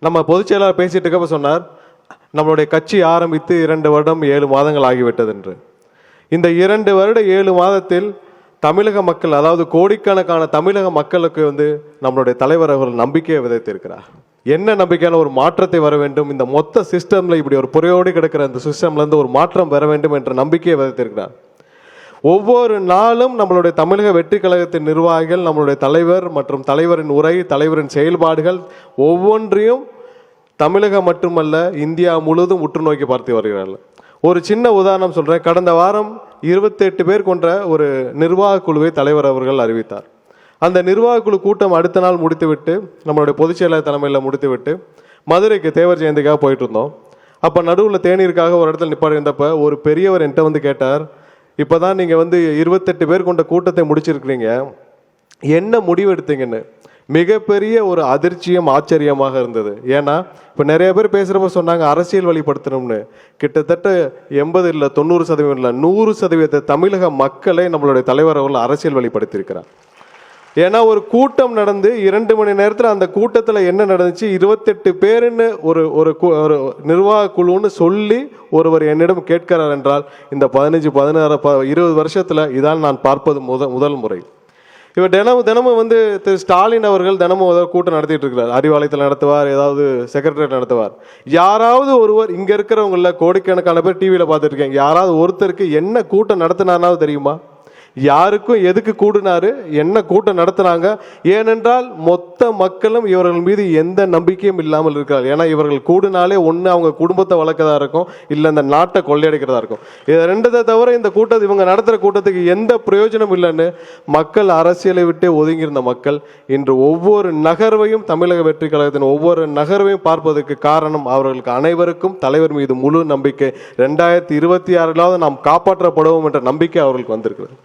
நம்ம பொதுச் செயலாளர் பேசிட்டு இருக்கப்ப சொன்னார், நம்மளுடைய கட்சி ஆரம்பித்து 2 வருடம் 7 மாதங்கள் ஆகிவிட்டது என்று. இந்த 2 வருட 7 மாதத்தில் தமிழக மக்கள், அதாவது கோடிக்கணக்கான தமிழக மக்களுக்கு நம்மளுடைய தலைவர் அவர்கள் நம்பிக்கையை விதைத்திருக்கிறார். என்ன நம்பிக்கையான ஒரு மாற்றத்தை வர வேண்டும், இந்த மொத்த சிஸ்டம்ல இப்படி ஒரு புறையோடி கிடக்கிற இந்த சிஸ்டம்ல இருந்து ஒரு மாற்றம் வர வேண்டும் என்ற நம்பிக்கையை விதைத்திருக்கிறார். ஒவ்வொரு நாளும் நம்மளுடைய தமிழக வெற்றி கழகத்தின் நிர்வாகிகள், நம்மளுடைய தலைவர் மற்றும் தலைவரின் உரை, தலைவரின் செயல்பாடுகள் ஒவ்வொன்றையும் தமிழகம் மட்டுமல்ல இந்தியா முழுவதும் உற்று நோக்கி பார்த்து வருகிறார்கள். ஒரு சின்ன உதாரணம் சொல்றேன். கடந்த வாரம் 28 பேர் கொண்ட ஒரு நிர்வாக குழுவை தலைவர் அவர்கள் அறிவித்தார். அந்த நிர்வாக குழு கூட்டம் அடுத்த நாள் முடித்துவிட்டு, நம்மளுடைய பொதுச் செயலாளர் தலைமையில் முடித்துவிட்டு மதுரைக்கு தேவர் ஜெயந்திக்காக போயிட்டு இருந்தோம். அப்போ நடுவில் தேநீருக்காக ஒரு இடத்துல நிப்பாடி இருந்தப்ப ஒரு பெரியவர் என்கிட்ட கேட்டார், இப்போதான் நீங்கள் 28 பேர் கொண்ட கூட்டத்தை முடிச்சிருக்கிறீங்க, என்ன முடிவு எடுத்தீங்கன்னு. மிகப்பெரிய ஒரு அதிர்ச்சியும் ஆச்சரியமாக இருந்தது. ஏன்னா இப்போ நிறைய பேர் பேசுகிறப்ப சொன்னாங்க அரசியல் வழிபடுத்தணும்னு. கிட்டத்தட்ட 80 இல்லை 90% இல்லை 100% தமிழக மக்களை நம்மளுடைய தலைவர் அவர்கள் அரசியல் வழிபடுத்தியிருக்கிறார். ஏன்னா ஒரு கூட்டம் நடந்து 2 மணி நேரத்தில் அந்த கூட்டத்தில் என்ன நடந்துச்சு, 28 பேருன்னு ஒரு ஒரு நிர்வாக குழுன்னு சொல்லி ஒருவர் என்னிடம் கேட்கிறார் என்றால், இந்த 15, 16, 20 வருஷத்தில் இதான் நான் பார்ப்பது முதல் முறை. இவர் தினமும் திரு ஸ்டாலின் அவர்கள் தினமும் ஏதாவது கூட்டம் நடத்திட்டு இருக்கிறார். அறிவாலயத்தில் நடத்துவார், ஏதாவது செக்ரட்டரியேட் நடத்துவார். யாராவது ஒருவர் இங்கே இருக்கிறவங்கள கோடிக்கணக்கான பேர் டிவியில் பார்த்துட்டு இருக்காங்க, யாராவது ஒருத்தருக்கு என்ன கூட்டம் நடத்தினாராவது தெரியுமா? யாருக்கும் எதுக்கு கூடினாரு, என்ன கூட்டம் நடத்துனாங்க? ஏனென்றால் மொத்த மக்களும் இவர்கள் மீது எந்த நம்பிக்கையும் இல்லாமல் இருக்கிறார். ஏன்னா இவர்கள் கூடினாலே ஒன்று அவங்க குடும்பத்தை வளர்க்கறதா இருக்கும், இல்லை இந்த நாட்டை கொள்ளையடிக்கிறதா இருக்கும். இதை ரெண்டதை தவிர இந்த கூட்டத்தை இவங்க நடத்துகிற கூட்டத்துக்கு எந்த பிரயோஜனம் இல்லைன்னு மக்கள், அரசியலை விட்டு ஒதுங்கியிருந்த மக்கள் இன்று ஒவ்வொரு நகர்வையும், தமிழக வெற்றி கழகத்தின் ஒவ்வொரு நகர்வையும் பார்ப்பதற்கு காரணம் அவர்களுக்கு அனைவருக்கும் தலைவர் மீது முழு நம்பிக்கை. 2026 நாம் காப்பாற்றப்படுவோம் என்ற நம்பிக்கை அவர்களுக்கு வந்திருக்கிறது.